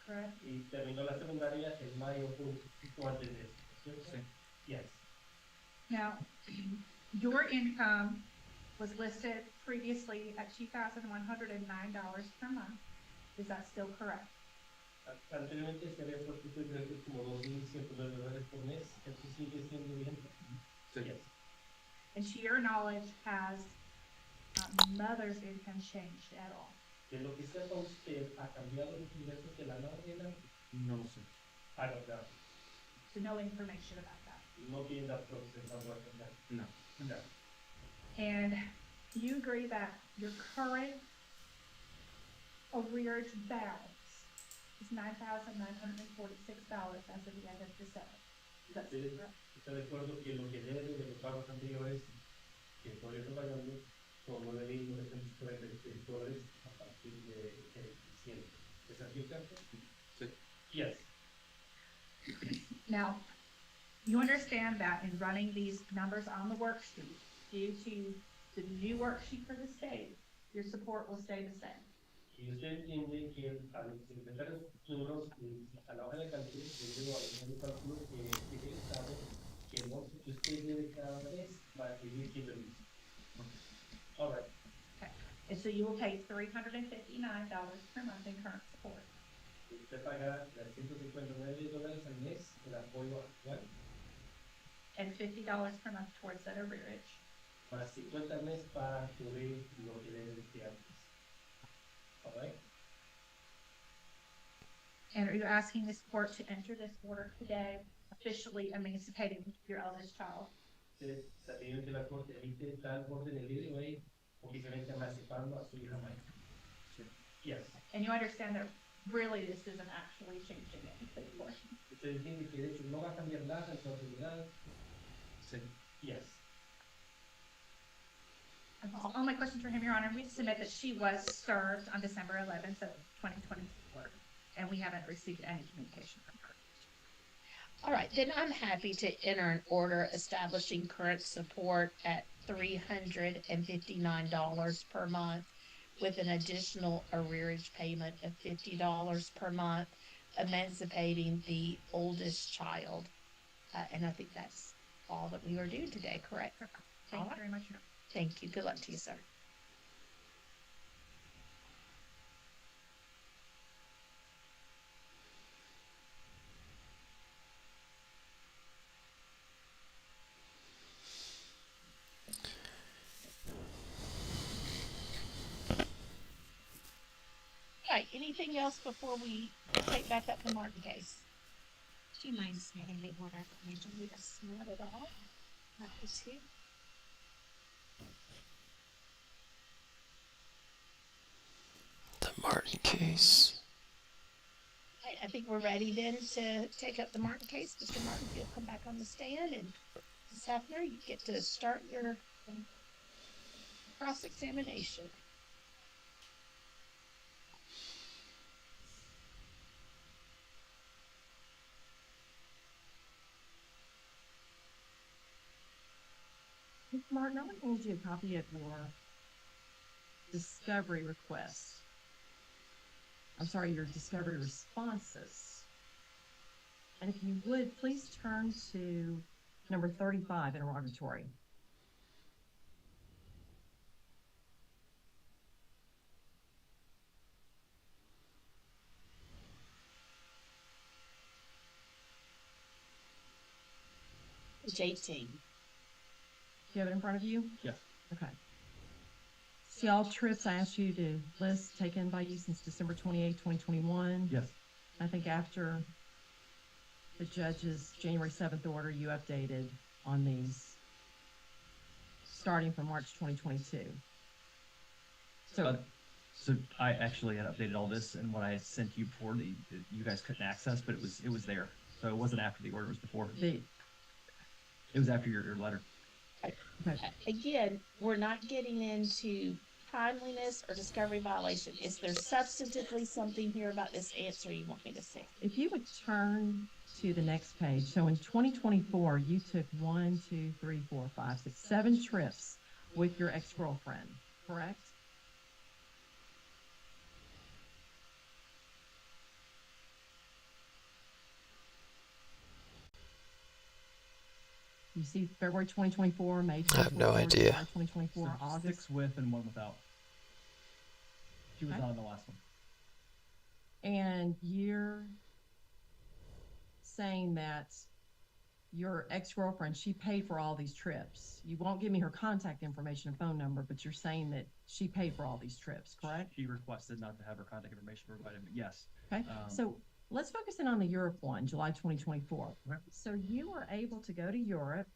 correct? Y terminó la secundaria en mayo, justo antes de eso, ¿cierto? Sí. Yes. Now, your income was listed previously at $2,109 per month. Is that still correct? Anteriormente se había puesto creo que como $2,109 por mes. ¿Eso sigue siendo vigente? Sí. Yes. And to your knowledge, has mother's income changed at all? De lo que sepa usted, ¿ha cambiado los ingresos de la nómina? No lo sé. I don't know. So no information about that. No tiene datos en cuanto a cambiar. No. No. And do you agree that your current arrearage balance is $9,946 as of the end of December? That's correct. Está de acuerdo que lo que debe de los pagos anteriores que todavía está pagando son $9,946 a partir de diciembre. ¿Es así, cierto? Sí. Yes. Now, you understand that in running these numbers on the worksheet, due to the new worksheet for the state, your support will stay the same. Y usted entiende que al implementar esos números a la hora de cálculo, debido a los cálculos que el Estado, que el monto que usted debe cada mes va a seguir siendo el mismo. All right. Okay. And so you will pay $359 per month in current support. Usted paga $359 al mes el apoyo actual. And $50 per month towards that arrearage. Más 50 al mes para cubrir lo que debe de antes. All right. And are you asking this court to enter this order today, officially emancipating your eldest child? Está pidiendo que la corte emite tal orden el día de hoy, oficialmente emancipando a su hija mayor. Yes. And you understand that really this isn't actually changing anything for you. Usted entiende que de hecho no va a cambiar nada en su autoridad. Sí. Yes. All my questions for him, Your Honor, we submit that she was served on December 11th of 2024, and we haven't received any communication from her. All right, then I'm happy to enter an order establishing current support at $359 per month with an additional arrearage payment of $50 per month, emancipating the oldest child. And I think that's all that we are doing today, correct? Thank you very much, Your Honor. Thank you. Good luck to you, sir. All right, anything else before we take back up the Martin case? Do you mind saying the order for me to read us not at all? Not this here. The Martin case. Right, I think we're ready then to take up the Martin case. Mr. Martin, you'll come back on the stand, and Ms. Hafner, you get to start your cross-examination. Mr. Martin, I'm going to need you a copy of your discovery request. I'm sorry, your discovery responses. And if you would, please turn to number 35, interrogatory. Page 18. Do you have it in front of you? Yes. Okay. See all trips I asked you to list taken by you since December 28, 2021? Yes. I think after the judge's January 7th order, you updated on these starting from March 2022. So I actually had updated all this, and what I had sent you before that you guys couldn't access, but it was there. So it wasn't after the order; it was before. It was after your letter. Again, we're not getting into timeliness or discovery violation. Is there substantively something here about this answer you want me to say? If you would turn to the next page. So in 2024, you took 7 trips with your ex-girlfriend, correct? see February 2024, May I have no 2024, idea. July 2024, So August. 6 with and 1 without. She was Okay. not on the last one. And you're saying that your ex-girlfriend, she paid for all these trips. You won't give me her contact information and phone number, but you're saying that she paid for all these trips, correct? She requested not to have her contact information provided, but yes. Okay, so let's focus in on the Europe one, July 2024. Okay. So you were able to go to Europe,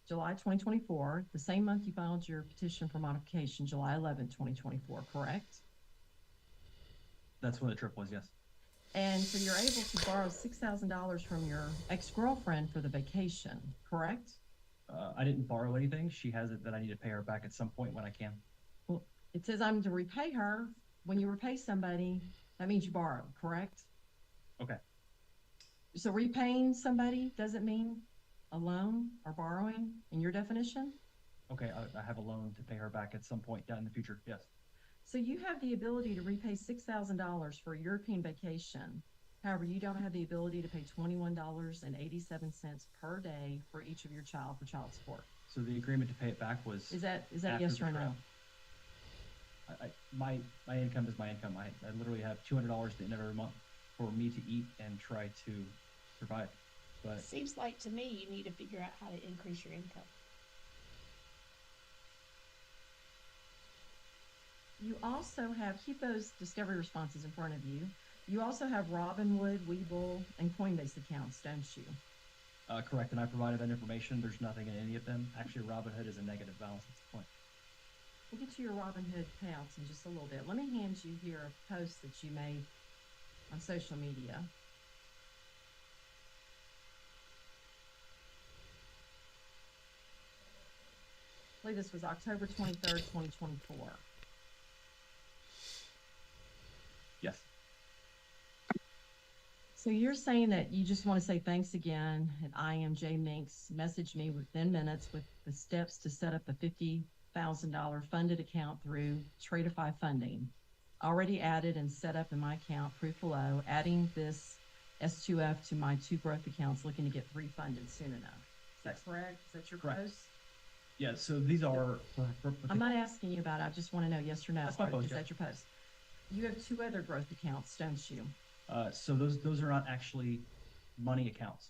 July 2024, the same month you filed your petition for modification, July 11, 2024, correct? That's when the trip was, yes. And so you're able to borrow $6,000 from your ex-girlfriend for the vacation, correct? I didn't borrow anything. She has it that I need to pay her back at some point when I can. Well, it says I'm to repay her. When you repay somebody, that means you borrow, correct? Okay. So repaying somebody doesn't mean a loan or borrowing in your definition? Okay, I have a loan to pay her back at some point down in the future, yes. So you have the ability to repay $6,000 for a European vacation. However, you don't have the ability to pay $21.87 per day for each of your child for child support. So the agreement to pay it back was. Is that after yes the or no? trip. My income is my income. I literally have $200 at the end of every month for me to eat and try to survive. But It seems like to me you need to figure out how to increase your income. You also have, keep those discovery responses in front of you. You also have Robinhood, Webull, and Coinbase accounts, don't you? correct, and I provided that information. There's nothing in any of them. Actually, Robinhood is a negative balance at this point. We'll get to your Robinhood payouts in just a little bit. Let me hand you here a post that you made on social media. I believe this was October 23rd, 2024. Yes. So you're saying that you just want to say thanks again, and I am Jay Minks. Message me within minutes with the steps to set up a $50,000 funded account through Tradeify Funding. Already added and set up in my account, proof below, adding this S2F to my 2 growth accounts, looking to get 3 funded soon enough. Is that correct? Is that your Correct. post? Yeah, so these are. I'm not asking you about it. I just want to know yes or no. That's my post, Is yeah. that your post? You have 2 other growth accounts, don't you? So those are not actually money accounts.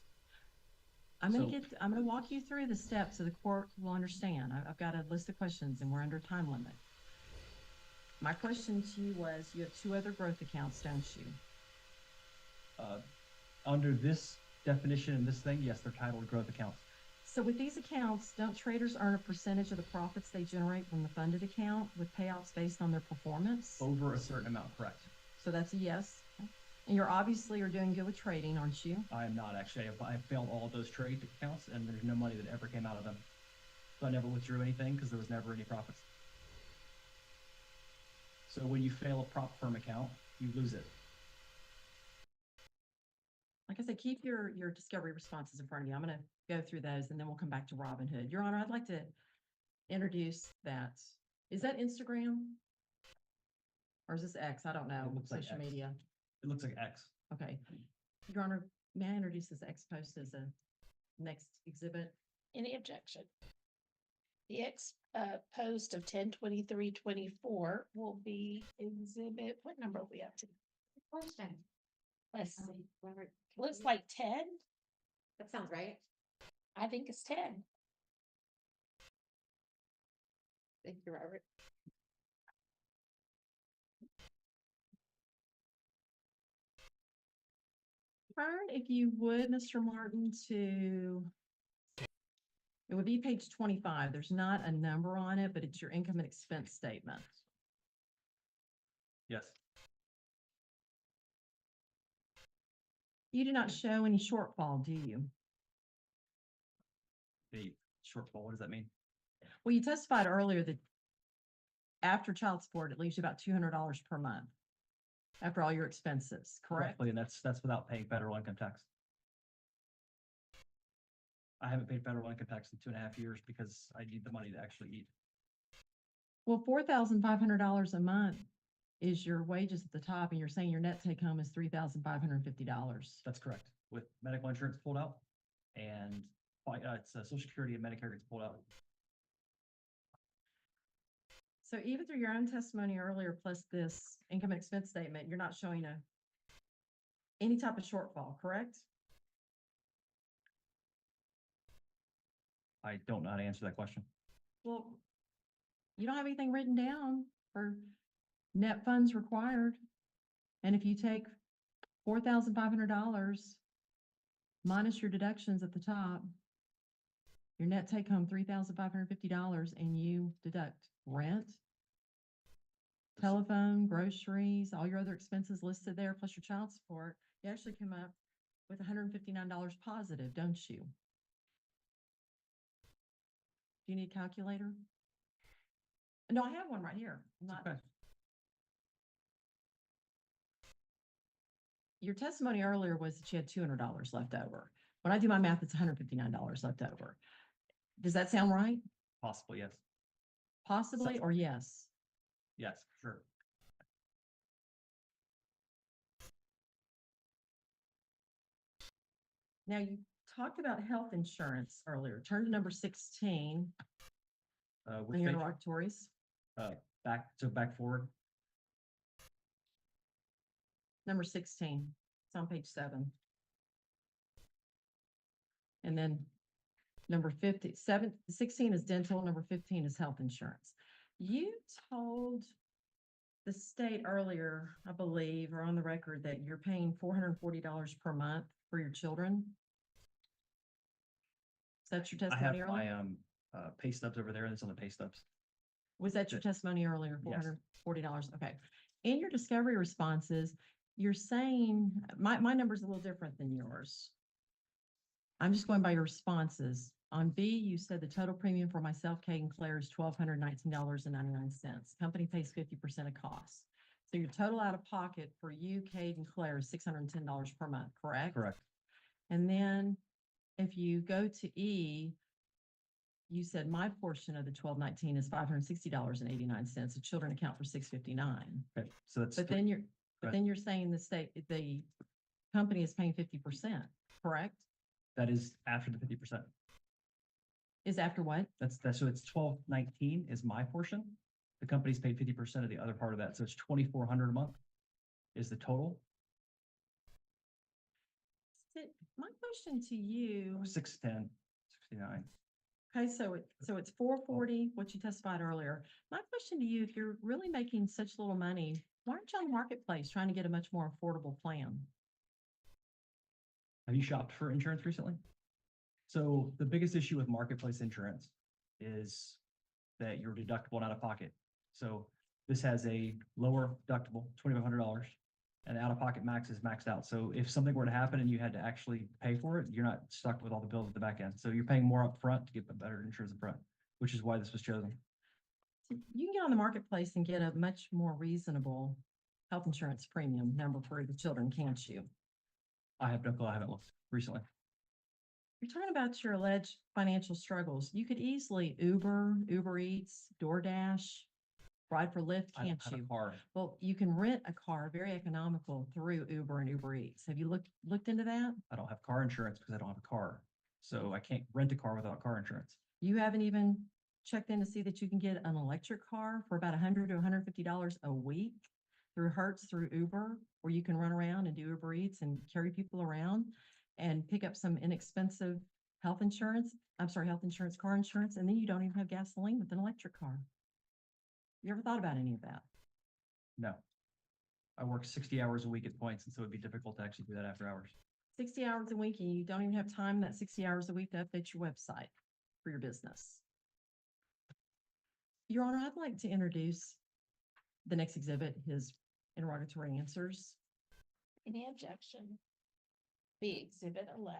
I'm So- gonna walk you through the steps so the court will understand. I've got a list of questions and we're under time limit. My question to you was, you have 2 other growth accounts, don't you? Under this definition and this thing, yes, they're titled growth accounts. So with these accounts, don't traders earn a percentage of the profits they generate from the funded account with payouts based on their performance? Over a certain amount, correct. So that's a yes. And you're obviously are doing good with trading, aren't you? I am not actually. I failed all of those trade accounts, and there's no money that ever came out of them. So I never withdrew anything because there was never any profits. So when you fail a prop firm account, you lose it. Like I said, keep your discovery responses in front of you. I'm going to go through those and then we'll come back to Robinhood. Your Honor, I'd like to introduce that. Is that Instagram? Or is this X? I don't know. It looks like Social X. media. It looks like X. Okay. Your Honor, may I introduce this X post as a next exhibit? Any objection? The post of 10/23/24 will be exhibit, what number are we up to? Question. Let's see. Robert, Looks like 10. that sounds right. I think it's 10. Thank you, Robert. Turn, if you would, Mr. Martin, to, it would be page 25. There's not a number on it, but it's your income and expense statement. Yes. You do not show any shortfall, do you? The shortfall, what does that mean? Well, you testified earlier that after child support, it leaves you about $200 per month after all your expenses, correct? Correctly, and that's without paying federal income tax. I haven't paid federal income tax in 2.5 years because I need the money to actually eat. Well, $4,500 a month is your wages at the top, and you're saying your net take home is $3,550. That's correct. With medical insurance pulled out and It's Social Security and Medicare gets pulled out. So even through your own testimony earlier, plus this income and expense statement, you're not showing any type of shortfall, correct? I don't know how to answer that question. Well, you don't have anything written down for net funds required. And if you take $4,500 minus your deductions at the top, your net take home $3,550, and you deduct rent, telephone, groceries, all your other expenses listed there, plus your child support, you actually come up with $159 positive, don't you? Do you need a calculator? No, I have one right here. I'm not. Okay. Your testimony earlier was that you had $200 left over. When I do my math, it's $159 left over. Does that sound right? Possibly, yes. Possibly, or yes? Yes, sure. Now, you talked about health insurance earlier. Turn to number 16 Which on your page? interrogatories. Back forward. Number 16. It's on page 7. And then number 16 is dental, number 15 is health insurance. You told the state earlier, I believe, or on the record, that you're paying $440 per month for your children. Is that your I have testimony my earlier? pay stubs over there, and it's on the pay stubs. Was that your testimony earlier, Yes. $440? Okay. In your discovery responses, you're saying, my number's a little different than yours. I'm just going by your responses. On B, you said the total premium for myself, Kate, and Claire is $1,219.99. Company pays 50% of costs. So your total out of pocket for you, Kate, and Claire is $610 per month, correct? Correct. And then if you go to E, you said my portion of the 1219 is $560.89. The children account for $659. Okay, so that's. But then you're saying the company is paying 50%, correct? That is after the 50%. Is after what? So it's 1219 is my portion. The company's paid 50% of the other part of that, so it's 2,400 a month is the total. My question to you. 610, 69. Okay, so it's 440, what you testified earlier. My question to you, if you're really making such little money, why aren't you on the marketplace trying to get a much more affordable plan? Have you shopped for insurance recently? So the biggest issue with marketplace insurance is that you're deductible and out of pocket. So this has a lower deductible, $2,500, and the out-of-pocket max is maxed out. So if something were to happen and you had to actually pay for it, you're not stuck with all the bills at the back end. So you're paying more up front to get the better insurance up front, which is why this was chosen. You can get on the marketplace and get a much more reasonable health insurance premium number for the children, can't you? I have no clue. I haven't looked recently. You're talking about your alleged financial struggles. You could easily Uber Eats, DoorDash, ride for Lyft, I don't can't have a you? car. Well, you can rent a car, very economical, through Uber and Uber Eats. Have you looked into that? I don't have car insurance because I don't have a car. So I can't rent a car without car insurance. You haven't even checked in to see that you can get an electric car for about $100 to $150 a week through Hertz, through Uber, where you can run around and do Uber Eats and carry people around and pick up some inexpensive health insurance, car insurance, and then you don't even have gasoline with an electric car. You ever thought about any of that? No. I work 60 hours a week at points, and so it'd be difficult to actually do that after hours. 60 hours a week, and you don't even have time in that 60 hours a week to update your website for your business. Your Honor, I'd like to introduce the next exhibit, his interrogatory answers. Any objection? Be Exhibit 11.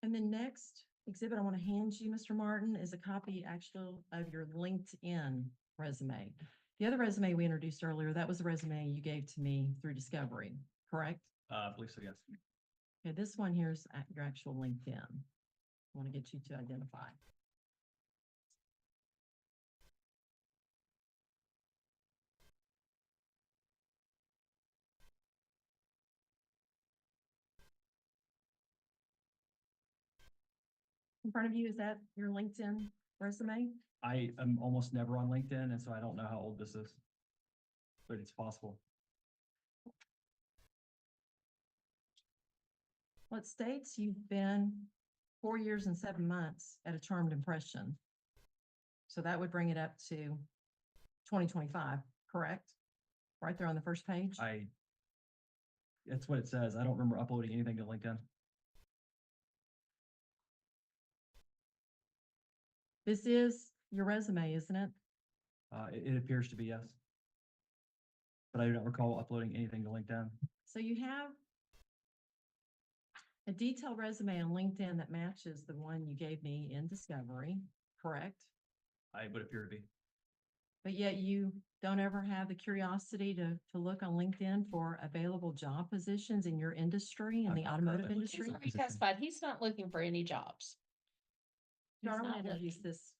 And the next exhibit I want to hand you, Mr. Martin, is a copy actually of your LinkedIn resume. The other resume we introduced earlier, that was the resume you gave to me through Discovery, correct? I believe so, yes. Okay, this one here is your actual LinkedIn. I want to get you to identify. front of you, is that your LinkedIn resume? I am almost never on LinkedIn, and so I don't know how old this is. But it's possible. Well, it states you've been 4 years and 7 months at a termed impression. So that would bring it up to 2025, correct? Right there on the first page? That's what it says. I don't remember uploading anything to LinkedIn. This is your resume, isn't it? It appears to be, yes. But I do not recall uploading anything to LinkedIn. So you have a detailed resume on LinkedIn that matches the one you gave me in Discovery, correct? I would appear to be. But yet you don't ever have the curiosity to look on LinkedIn for available job positions in your industry, in I've the heard of automotive it. industry? He's already testified, he's not looking for any jobs. He's Your Honor, not I'm gonna use looking. this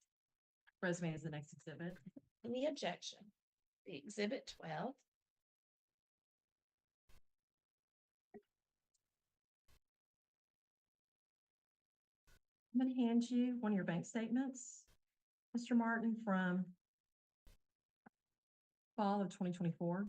resume as the next exhibit. Any objection? The exhibit 12. I'm gonna hand you one of your bank statements, Mr. Martin, from fall of 2024.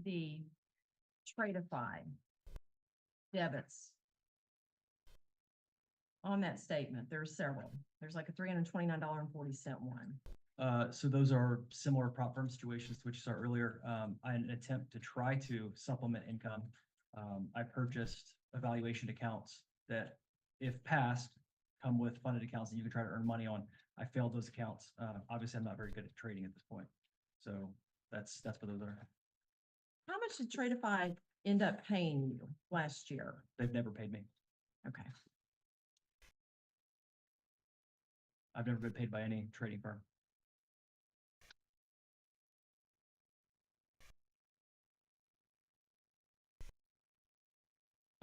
The Tradeify debits. On that statement, there's several. There's like a $329.40 one. So those are similar prop firm situations to which you saw earlier. In an attempt to try to supplement income, I purchased evaluation accounts that, if passed, come with funded accounts that you can try to earn money on. I failed those accounts. Obviously, I'm not very good at trading at this point. So that's what those are. How much did Tradeify end up paying you last year? They've never paid me. Okay. I've never been paid by any trading firm.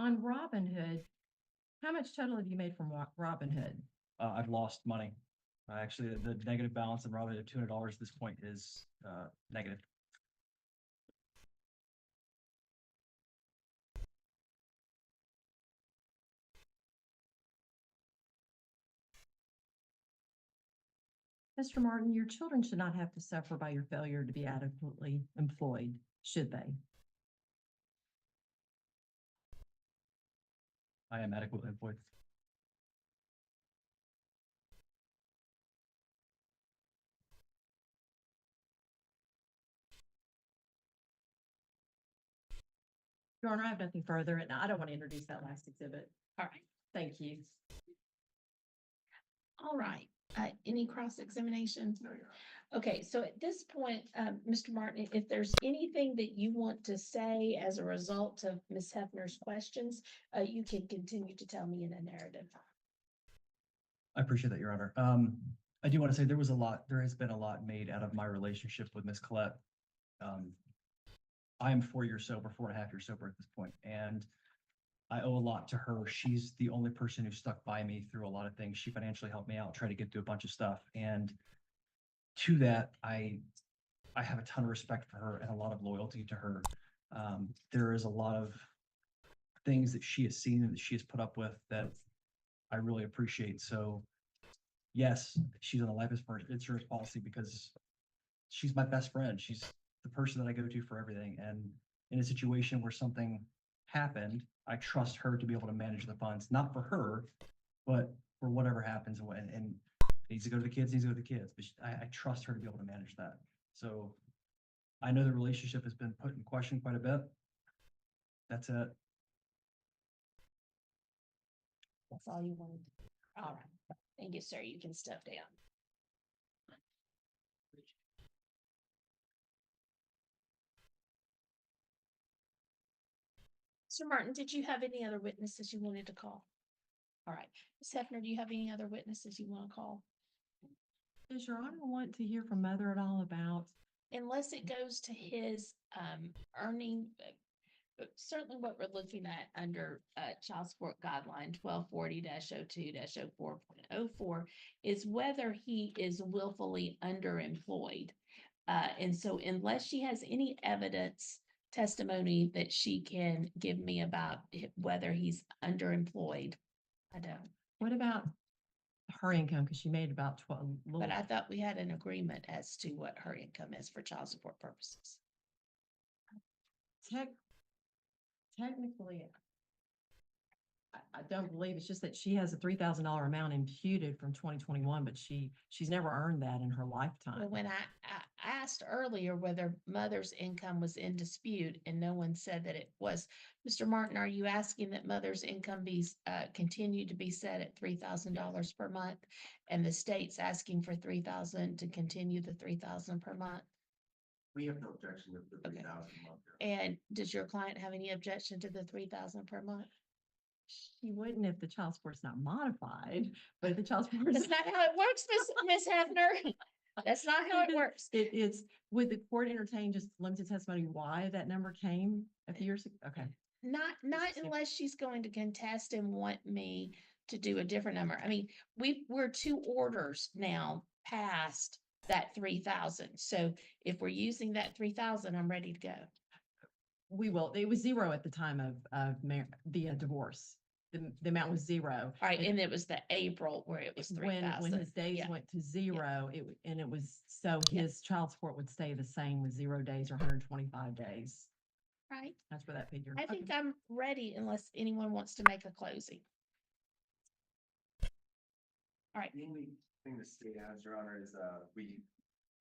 On Robinhood, how much total have you made from Robinhood? I've lost money. Actually, the negative balance in Robinhood of $200 at this point is negative. Mr. Martin, your children should not have to suffer by your failure to be adequately employed, should they? I am adequately employed. Your Honor, I have nothing further, and I don't want to introduce that last exhibit. All right. Thank you. All right. Any cross-examination? Okay, so at this point, Mr. Martin, if there's anything that you want to say as a result of Ms. Hefner's questions, you can continue to tell me in a narrative. I appreciate that, Your Honor. I do want to say there has been a lot made out of my relationship with Ms. Collette. I am 4 years sober, 4.5 years sober at this point, and I owe a lot to her. She's the only person who stuck by me through a lot of things. She financially helped me out, try to get through a bunch of stuff. And to that, I have a ton of respect for her and a lot of loyalty to her. There is a lot of things that she has seen and that she has put up with that I really appreciate. So yes, she's on a life insurance policy because she's my best friend. She's the person that I go to for everything. And in a situation where something happened, I trust her to be able to manage the funds, not for her, but for whatever happens. And needs to go to the kids, but I trust her to be able to manage that. So I know the relationship has been put in question quite a bit. That's it. That's all you wanted. All right. Thank you, sir. You can step down. Mr. Martin, did you have any other witnesses you wanted to call? All right. Ms. Hefner, do you have any other witnesses you want to call? Does Your Honor want to hear from Mother at all about? Unless it goes to his earning, but certainly what we're looking at under child support guideline 1240-02-04.04 is whether he is willfully underemployed. And so unless she has any evidence, testimony that she can give me about whether he's underemployed, I don't. What about her income? Because she made about 12. But I thought we had an agreement as to what her income is for child support purposes. Technically, I don't believe, it's just that she has a $3,000 amount imputed from 2021, but she's never earned that in her lifetime. Well, when I asked earlier whether mother's income was in dispute and no one said that it was, Mr. Martin, are you asking that mother's income be continue to be set at $3,000 per month? And the state's asking for 3,000 to continue the 3,000 per month? We have no objection to the Okay. 3,000 a month. Yeah. And does your client have any objection to the 3,000 per month? She wouldn't if the child support's not modified, but if the child support That's not how it works, Miss Hefner. That's not how it works. It's, would the court entertain just limited testimony why that number came a few years ago? Okay. Not Just- unless she's going to contest and want me to do a different number. I mean, we're 2 orders now past that 3,000. So if we're using that 3,000, I'm ready to go. We will, it was zero at the time of the divorce. The amount was zero. All right, It- and it was the April where it was When 3,000. his days Yeah. went to zero, and it was, so Yeah. his child support would stay the same with 0 days or 125 days. Right. That's where that figure. I okay. think I'm ready unless anyone wants to make a closing. All right. The only thing the state has, Your Honor, is we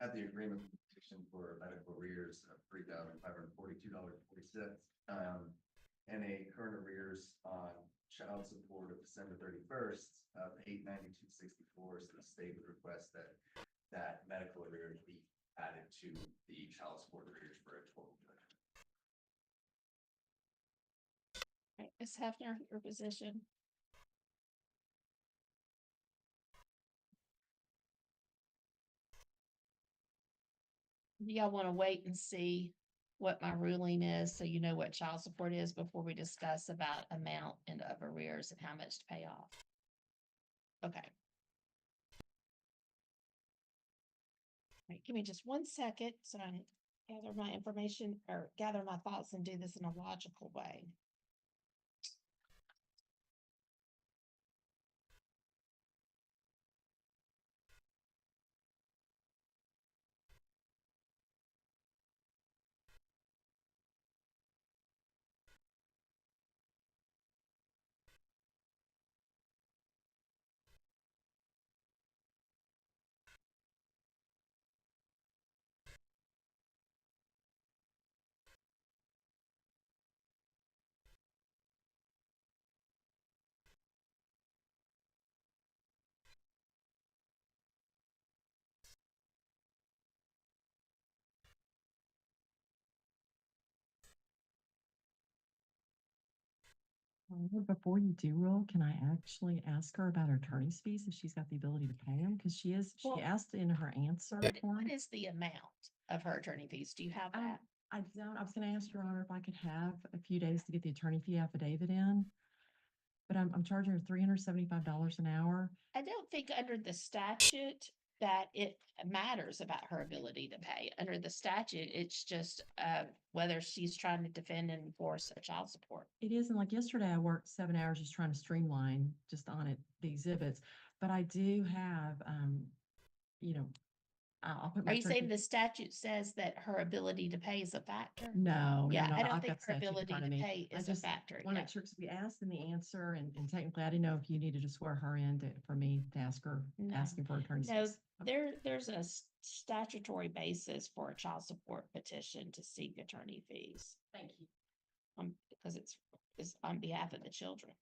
had the agreement petition for medical arrears of $3,542.40. And a current arrears on child support of December 31st of $892.64. So the state would request that medical arrears be added to the child support arrears for a total judgment. All right, Ms. Hefner, your position. Do y'all want to wait and see what my ruling is, so you know what child support is before we discuss about amount and of arrears and how much to pay off? Okay. All right, give me just 1 second so I can gather my information or gather my thoughts and do this in a logical way. Before you do rule, can I actually ask her about her attorney's fees if she's got the ability to pay them? Because she Well, asked in her answer What form. is the amount of her attorney fees? Do you have that? I don't, I was gonna ask Your Honor if I could have a few days to get the attorney fee affidavit in. But I'm charging her $375 an hour. I don't think under the statute that it matters about her ability to pay. Under the statute, it's just whether she's trying to defend and enforce a child support. It is, and like yesterday, I worked 7 hours just trying to streamline just on it, the exhibits. But I do have, I'll put my. Are you saying attorney- the statute says that her ability to pay is a factor? No, Yeah, no, I no, don't I've think got her statute in ability front to of me. pay I is a just factor. want to yeah. make sure, because we asked in the answer, and technically, I didn't know if you needed to swear her in for me to ask her, No. asking for attorney's No, fees. there's a statutory basis for a child support petition to seek attorney fees. Thank you. Because it's on behalf of the children.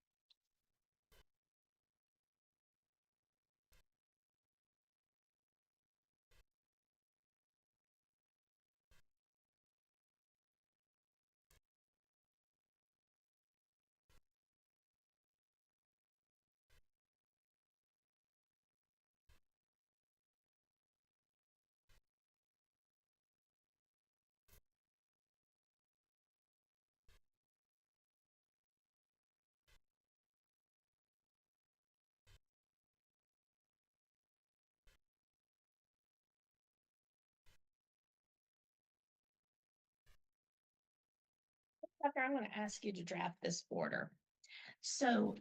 Tucker, I'm going to ask you to draft this order. So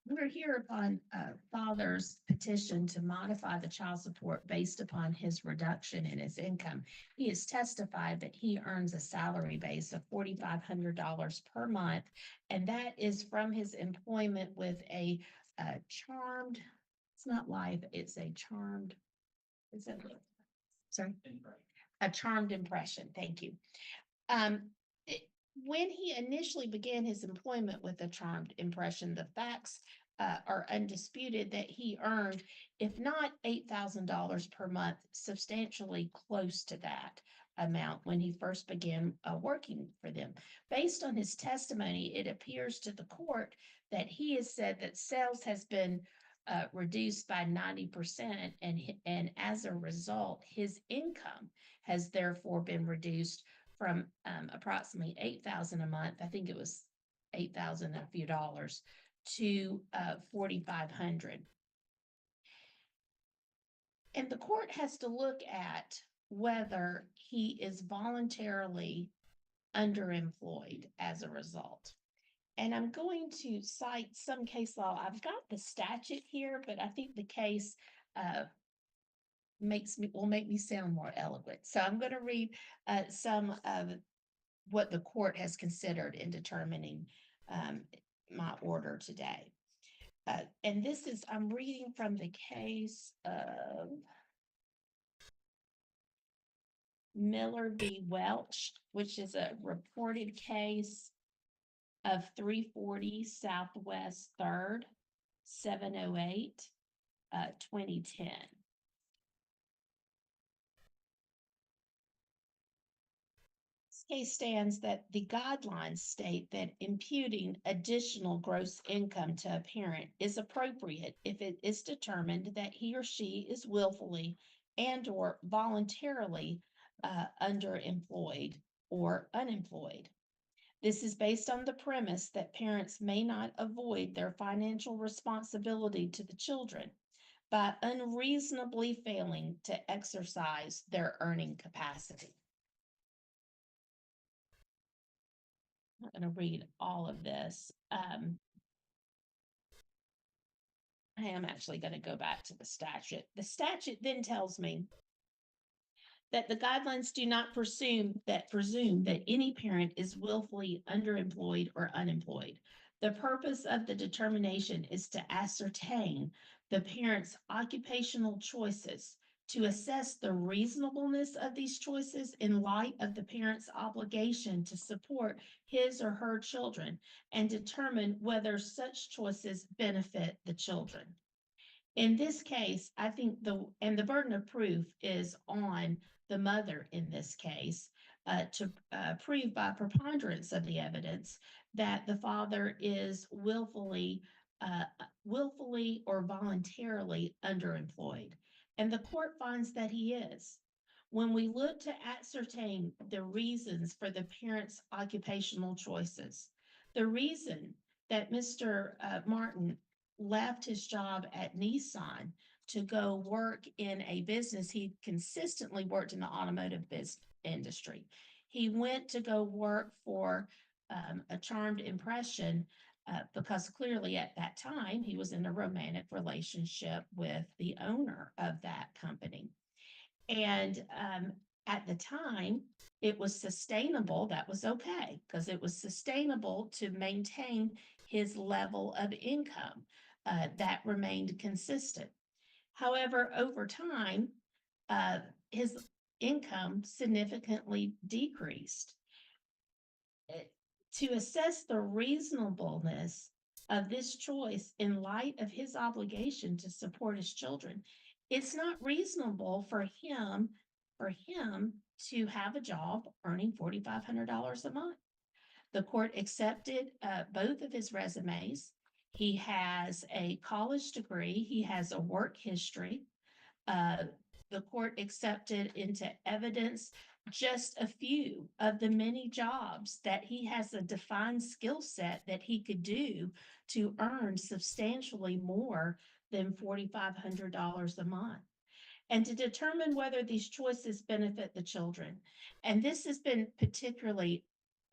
we're here upon father's petition to modify the child support based upon his reduction in his income. He has testified that he earns a salary base of $4,500 per month, and that is from his employment with a charmed, it's not life, it's a charmed, is it? Sorry? A charmed impression. Thank you. It- when he initially began his employment with the Charmed Impression, the facts are undisputed that he earned, if not $8,000 per month, substantially close to that amount when he first began working for them. Based on his testimony, it appears to the court that he has said that sales has been reduced by 90%, and as a result, his income has therefore been reduced from approximately 8,000 a month. I think it was 8,000 a few dollars to 4,500. And the court has to look at whether he is voluntarily underemployed as a result. And I'm going to cite some case law. I've got the statute here, but I think the case will make me sound more eloquent. So I'm going to read some of what the court has considered in determining my order today. And this is, I'm reading from the case of Miller v. Welch, which is a reported case of 340 Southwest 3rd, 708, 2010. This case stands that the guidelines state that imputing additional gross income to a parent is appropriate if it is determined that he or she is willfully and or voluntarily underemployed or unemployed. This is based on the premise that parents may not avoid their financial responsibility to the children by unreasonably failing to exercise their earning capacity. I'm not going to read all of this. I am actually going to go back to the statute. The statute then tells me that the guidelines do not presume that any parent is willfully underemployed or unemployed. The purpose of the determination is to ascertain the parent's occupational choices, to assess the reasonableness of these choices in light of the parent's obligation to support his or her children, and determine whether such choices benefit the children. In this case, I think the burden of proof is on the mother in this case to prove by preponderance of the evidence that the father is willfully or voluntarily underemployed. And the court finds that he is. When we look to ascertain the reasons for the parent's occupational choices, the reason that Mr. Martin left his job at Nissan to go work in a business, he consistently worked in the automotive industry. He went to go work for a Charmed Impression because clearly at that time he was in a romantic relationship with the owner of that company. And at the time, it was sustainable. That was okay because it was sustainable to maintain his level of income. That remained consistent. However, over time, his income significantly decreased. To assess the reasonableness of this choice in light of his obligation to support his children, it's not reasonable for him to have a job earning $4,500 a month. The court accepted both of his resumes. He has a college degree. He has a work history. The court accepted into evidence just a few of the many jobs that he has a defined skill set that he could do to earn substantially more than $4,500 a month. And to determine whether these choices benefit the children. And this has been particularly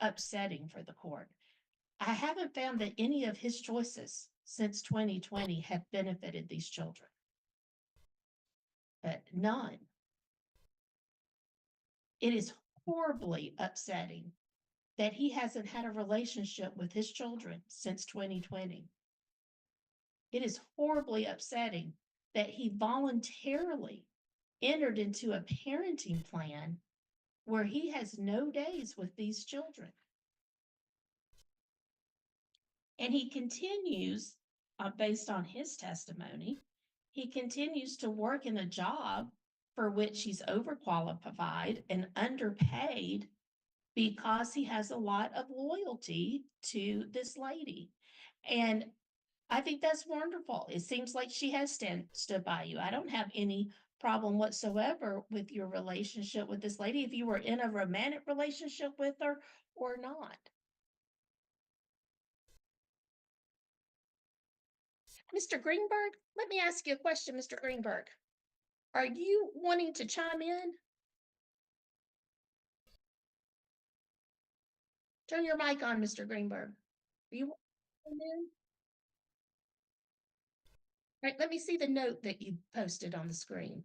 upsetting for the court. I haven't found that any of his choices since 2020 have benefited these children. None. It is horribly upsetting that he hasn't had a relationship with his children since 2020. It is horribly upsetting that he voluntarily entered into a parenting plan where he has no days with these children. And he continues, based on his testimony, he continues to work in a job for which he's overqualified and underpaid because he has a lot of loyalty to this lady. And I think that's wonderful. It seems like she has stood by you. I don't have any problem whatsoever with your relationship with this lady, if you were in a romantic relationship with her or not. Mr. Greenberg, let me ask you a question, Mr. Greenberg. Are you wanting to chime in? Turn your mic on, Mr. Greenberg. Are you wanting to chime in? All right, let me see the note that you posted on the screen.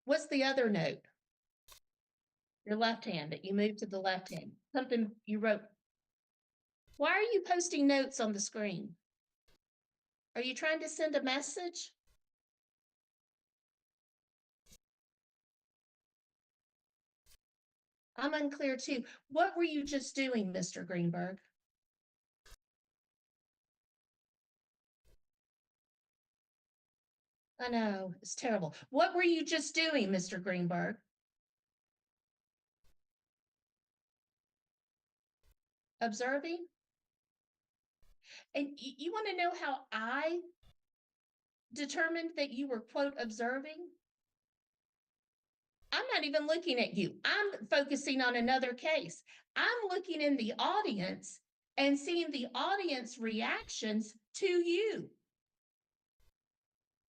What's the other note? Your left hand, that you moved to the left hand. Something you wrote. Why are you posting notes on the screen? Are you trying to send a message? I'm unclear too. What were you just doing, Mr. Greenberg? I know, it's terrible. What were you just doing, Mr. Greenberg? Observing? And you want to know how I determined that you were, quote, observing? I'm not even looking at you. I'm focusing on another case. I'm looking in the audience and seeing the audience reactions to you.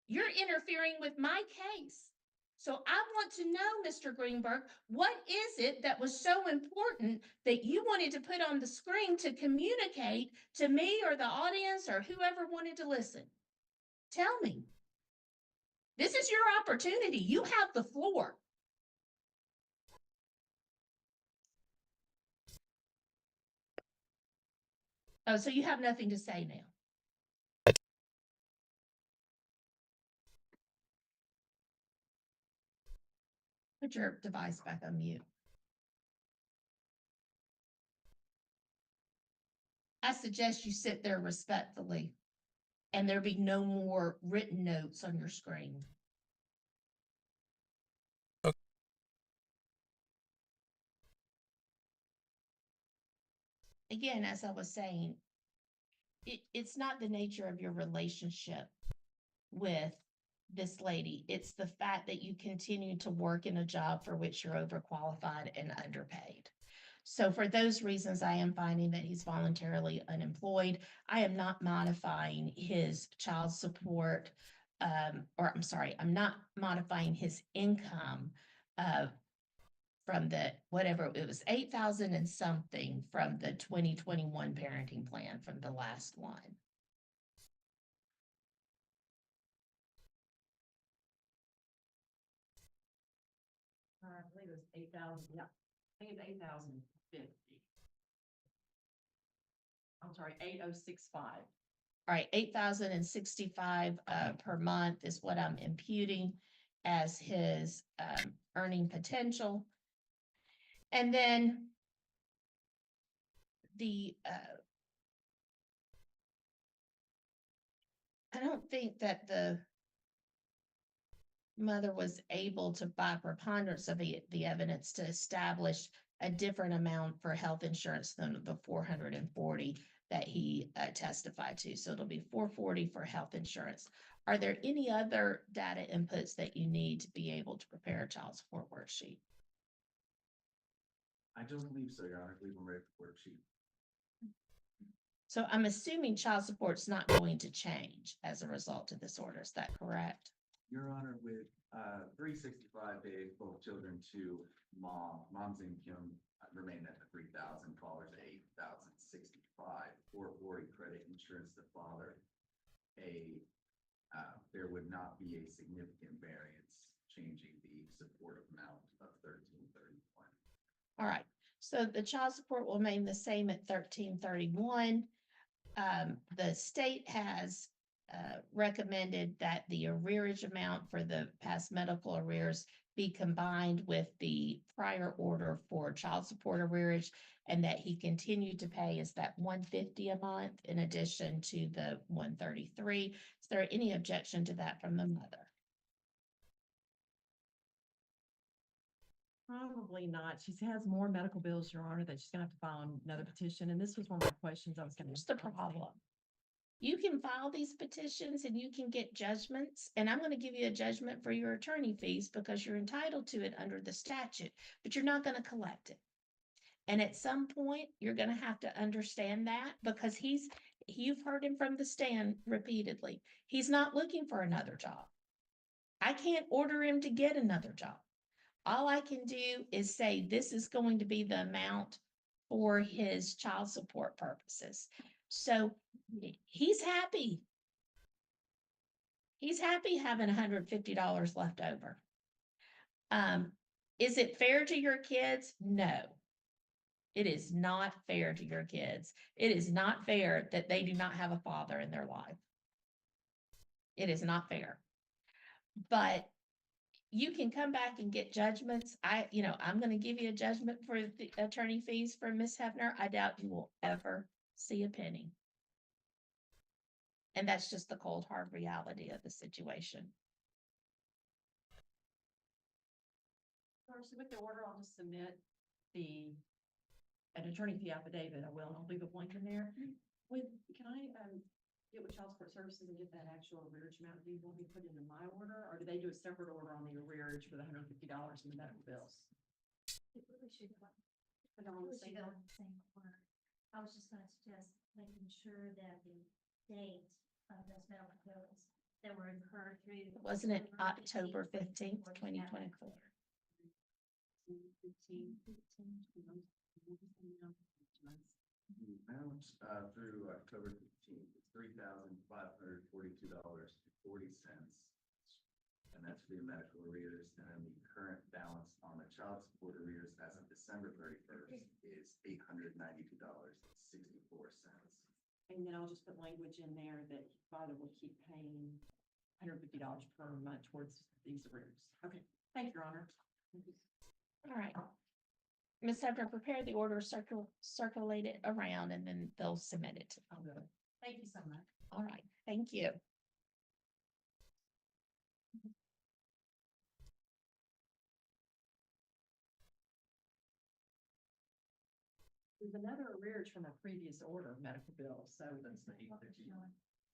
You're interfering with my case. So I want to know, Mr. Greenberg, what is it that was so important that you wanted to put on the screen to communicate to me or the audience or whoever wanted to listen? Tell me. This is your opportunity. You have the floor. Oh, so you have nothing to say now. Put your device back on mute. I suggest you sit there respectfully and there be no more written notes on your screen. Okay. Again, as I was saying, it's not the nature of your relationship with this lady. It's the fact that you continue to work in a job for which you're overqualified and underpaid. So for those reasons, I am finding that he's voluntarily unemployed. I am not modifying his child support, I'm not modifying his income from the, whatever, it was 8,000 and something from the 2021 parenting plan from the last one. I believe it was 8,000, yeah. I think it's 8,050. I'm sorry, 8,065. All right, 8,065 per month is what I'm imputing as his earning potential. And then the I don't think that the mother was able to, by preponderance of the evidence, to establish a different amount for health insurance than the 440 that he testified to. So it'll be 440 for health insurance. Are there any other data inputs that you need to be able to prepare a child support worksheet? I don't believe so, Your Honor. I believe I'm ready for worksheet. So I'm assuming child support's not going to change as a result of this order. Is that correct? Your Honor, with 365 days, both children to mom's income remained at the 3,000, fathers at 8,065. 440 credit insurance to father. There would not be a significant variance changing the support amount of 1331. All right, so the child support will remain the same at 1331. The state has recommended that the arrearage amount for the past medical arrears be combined with the prior order for child support arrearage, and that he continue to pay is that 150 a month in addition to the 133. Is there any objection to that from the mother? Probably not. She has more medical bills, Your Honor, that she's gonna have to file another petition, and this was one of my questions I was gonna. Here's the problem. You can file these petitions and you can get judgments, and I'm gonna give you a judgment for your attorney fees because you're entitled to it under the statute, but you're not gonna collect it. And at some point, you're gonna have to understand that because you've heard him from the stand repeatedly. He's not looking for another job. I can't order him to get another job. All I can do is say this is going to be the amount for his child support purposes. So he's happy. He's happy having $150 left over. Is it fair to your kids? No. It is not fair to your kids. It is not fair that they do not have a father in their life. It is not fair. But you can come back and get judgments. I'm going to give you a judgment for the attorney fees for Miss Hefner. I doubt you will ever see a penny. And that's just the cold, hard reality of the situation. So with the order, I'll just submit an attorney fee affidavit. I will, and I'll leave a blank in there. Can I get with child support services and get that actual arrearage amount? Do you want me to put it in my order, or do they do a separate order on the arrearage for the $150 in the medical bills? We should go on the same order. I was just gonna suggest making sure that the date of those medical bills that were incurred through. Wasn't it October 15th, 2024? The balance through October 15th is $3,542.40. And that's for the medical arrears. And then the current balance on the child support arrears as of December 31st is $892.64. And then I'll just put language in there that father will keep paying $150 per month towards these arrears. Okay, thank you, Your Honor. All right. Ms. Hefner, prepare the order, circulate it around, and then they'll submit it. Thank you so much. All right, thank you. There's another arrearage from a previous order of medical bills, so that's the 850.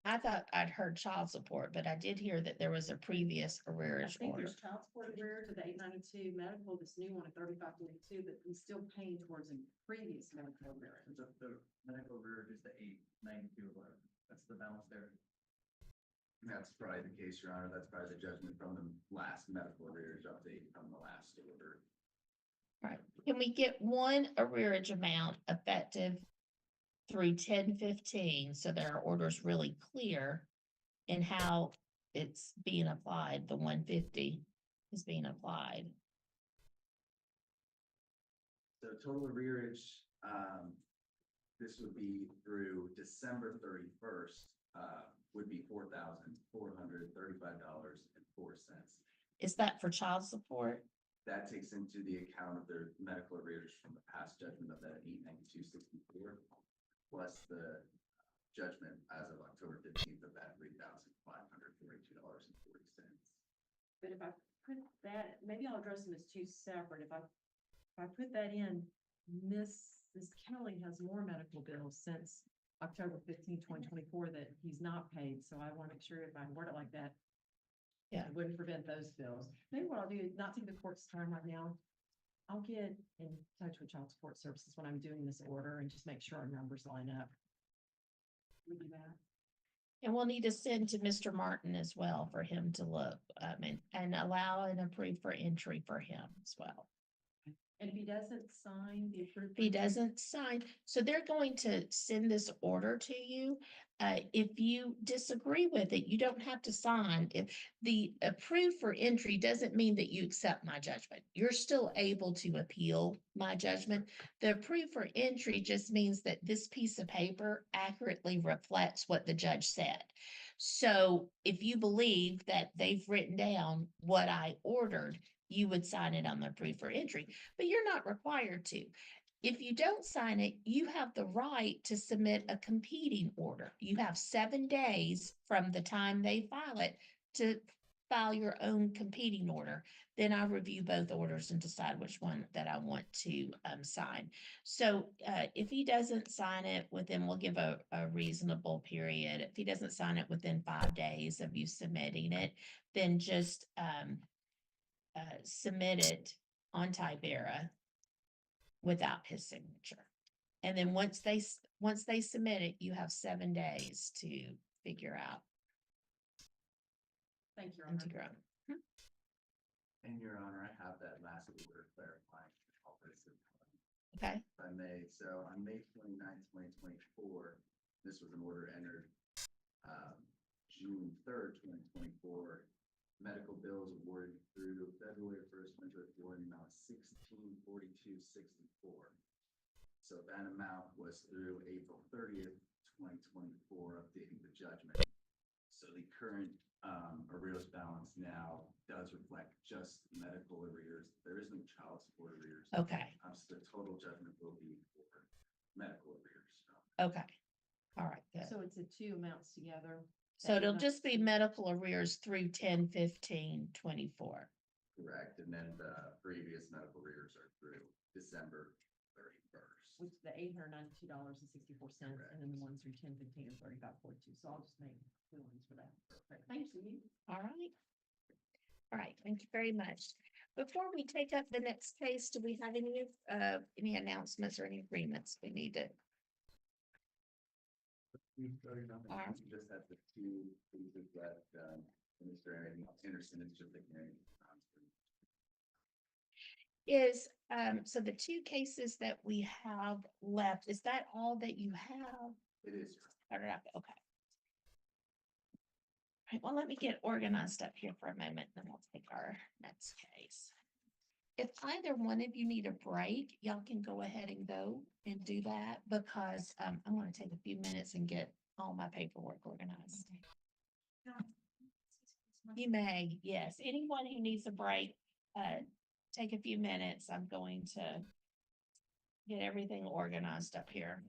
I thought I'd heard child support, but I did hear that there was a previous I arrearage think order. there's child support arrear to the 892 medical, this new one at 3542, but he's still paying towards a previous medical arrear. The medical arrear is the 892. That's the balance there. That's probably the case, Your Honor. That's probably the judgment from the last medical arrears update from the last order. Right. Can we get one arrearage amount effective through 10/15 so that our order is really clear in how it's being applied, the 150 is being applied? So total arrearage, this would be through December 31st, would be $4,435.04. Is that for child support? That takes into the account of their medical arrears from the past judgment of that 892.64, plus the judgment as of October 15th of that $3,542.40. But if I put that, maybe I'll address them as two separate. If I put that in, Mrs. Kelly has more medical bills since October 15th, 2024 that he's not paid. So I want to make sure if I word it like that, Yeah. it wouldn't prevent those bills. Maybe what I'll do is not take the court's time right now. I'll get in touch with child support services when I'm doing this order and just make sure our numbers line up. We do that. And we'll need to send to Mr. Martin as well for him to look, and allow and approve for entry for him as well. And if he doesn't sign the approved. If he doesn't sign, so they're going to send this order to you. If you disagree with it, you don't have to sign. If the approved for entry doesn't mean that you accept my judgment. You're still able to appeal my judgment. The approved for entry just means that this piece of paper accurately reflects what the judge said. So if you believe that they've written down what I ordered, you would sign it on the approved for entry, but you're not required to. If you don't sign it, you have the right to submit a competing order. You have 7 days from the time they file it to file your own competing order. Then I review both orders and decide which one that I want to sign. So if he doesn't sign it within, we'll give a reasonable period. If he doesn't sign it within 5 days of you submitting it, then just submit it on Tibera without his signature. And then once they submit it, you have 7 days to figure out. Thank you, Your and Honor. to grow. And Your Honor, I have that last order clarifying all this. Okay, If I may, so on May 29th, 2024, this was an order entered June 3rd, 2024. Medical bills awarded through February 1st, 2024, in the amount of $1642.64. So that amount was through April 30th, 2024, updating the judgment. So the current arrears balance now does reflect just medical arrears. There is no child support arrears. okay, So the total judgment will be for medical arrears. okay. All right, good. So it's the two amounts together. So it'll just be medical arrears through 10/15/24. Correct, and then the previous medical arrears are through December 31st. Which the $892.64, and then the ones through 10/15 and 35/42. So I'll just make the ones for that. Thank you. All right. All right, thank you very much. Before we take up the next case, do we have any announcements or any agreements we need to? All right. We just have the two cases that Mr. Anderson is just ignoring. So the two cases that we have left, is that all that you have? It is. Okay. All right, well, let me get organized up here for a moment, then we'll take our next case. If either one of you need a break, y'all can go ahead and go and do that, because I'm going to take a few minutes and get all my paperwork organized. You may, yes. Anyone who needs a break, take a few minutes. I'm going to get everything organized up here.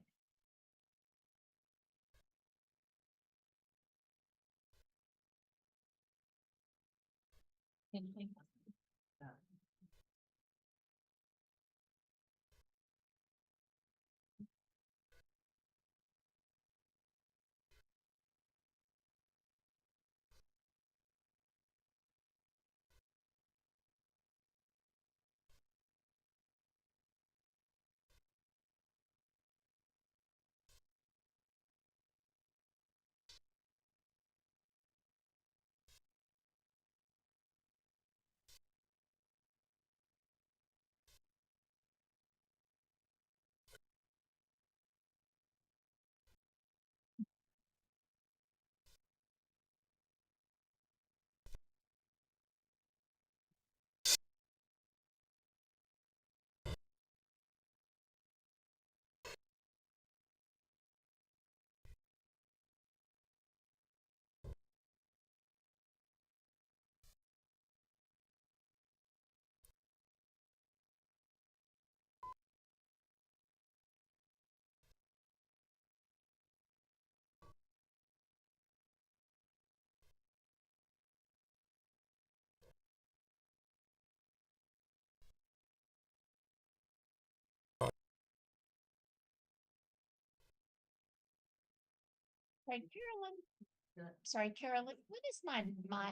Right, Carolyn, what is my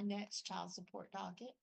next child support docket?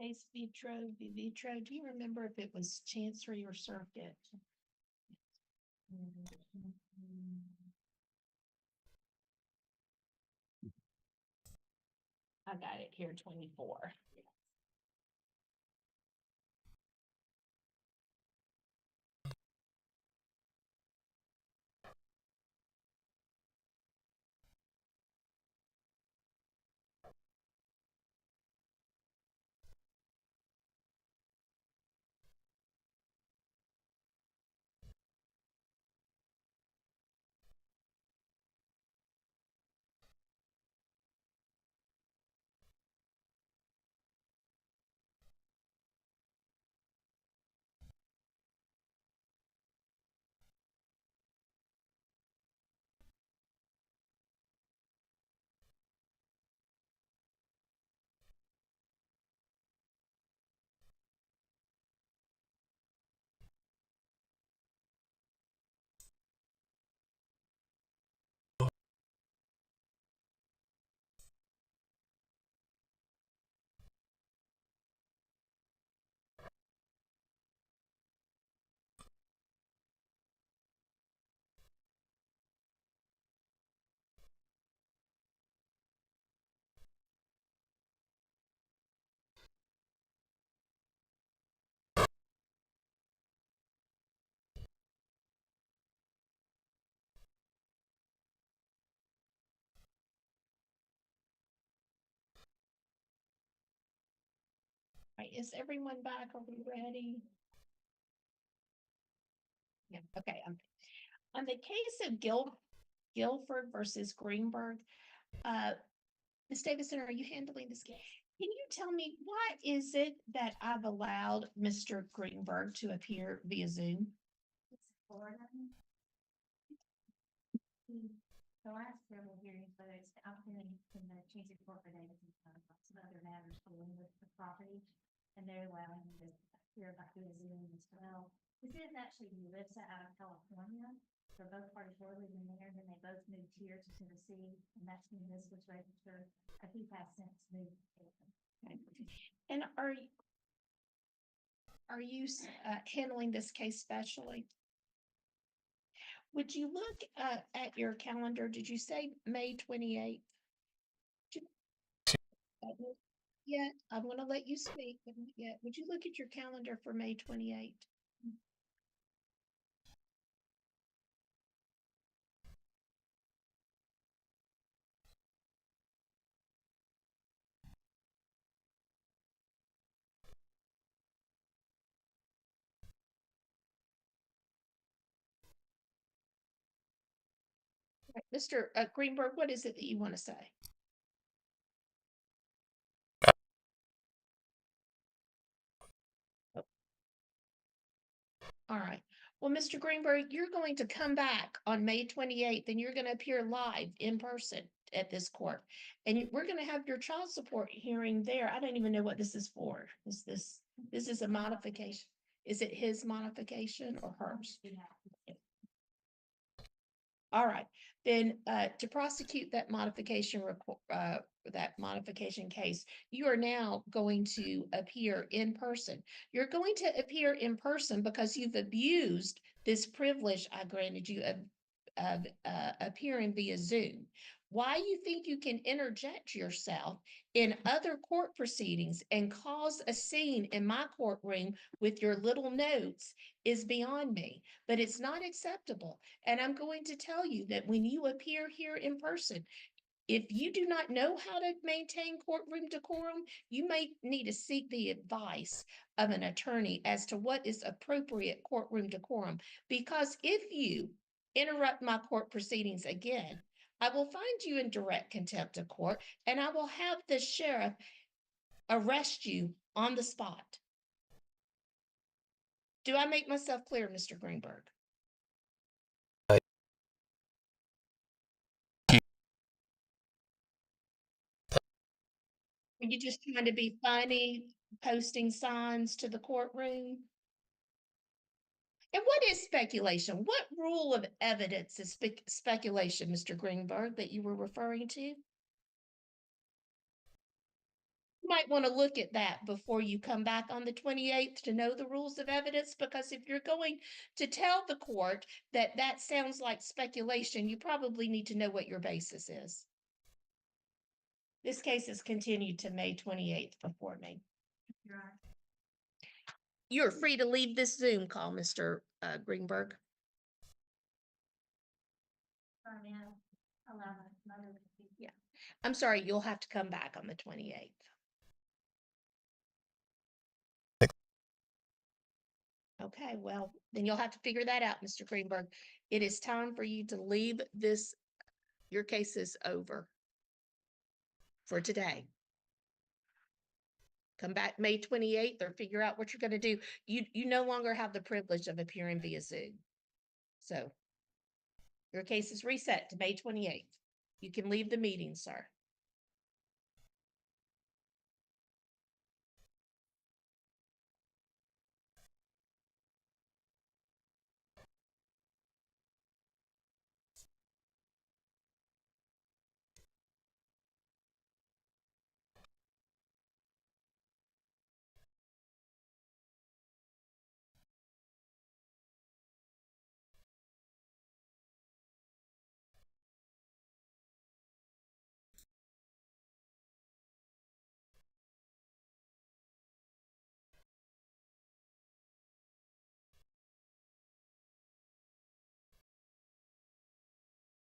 Case vitro, do you remember if it was Chancery or Circuit? I got it here, 24. Right, is everyone back? Are we ready? Yeah, okay. On the case of Guilford versus Greenberg, Ms. Davidson, are you handling this case? Can you tell me why is it that I've allowed Mr. Greenberg to appear via Zoom? It's Florida. The last several hearings, whether it's the opportunity from the Chancery Court for Davis and some other matters dealing with the property, and they're allowing him to hear about doing Zoom as well. This is actually Melissa out of California. So both parties were living there, and then they both moved here to Tennessee, and that's when this was registered. I think has since moved. And are you handling this case specially? Would you look at your calendar? Did you say May 28th? Yet, I'm going to let you speak, but not yet. Would you look at your calendar for May 28th? Right, Mr. Greenberg, what is it that you want to say? All right. Well, Mr. Greenberg, you're going to come back on May 28th and you're going to appear live in person at this court. And we're going to have your child support hearing there. I don't even know what this is for. This is a modification. Is it his modification or hers? All right, then to prosecute that modification case, you are now going to appear in person. You're going to appear in person because you've abused this privilege I granted you of appearing via Zoom. Why you think you can interject yourself in other court proceedings and cause a scene in my courtroom with your little notes is beyond me, but it's not acceptable. And I'm going to tell you that when you appear here in person, if you do not know how to maintain courtroom decorum, you may need to seek the advice of an attorney as to what is appropriate courtroom decorum. Because if you interrupt my court proceedings again, I will find you in direct contempt of court and I will have the sheriff arrest you on the spot. Do I make myself clear, Mr. Greenberg? Are you just trying to be funny, posting signs to the courtroom? And what is speculation? What rule of evidence is speculation, Mr. Greenberg, that you were referring to? might want to look at that before you come back on the 28th to know the rules of evidence, because if you're going to tell the court that that sounds like speculation, you probably need to know what your basis is. This case is continued to May 28th before me. Your Honor. You're free to leave this Zoom call, Mr. Greenberg. Sorry, now, allow my mother to speak. Yeah. I'm sorry, you'll have to come back on the 28th. Okay, well, then you'll have to figure that out, Mr. Greenberg. It is time for you to leave this, your case is over for today. Come back May 28th or figure out what you're gonna do. You no longer have the privilege of appearing via Zoom. So your case is reset to May 28th. You can leave the meeting, sir.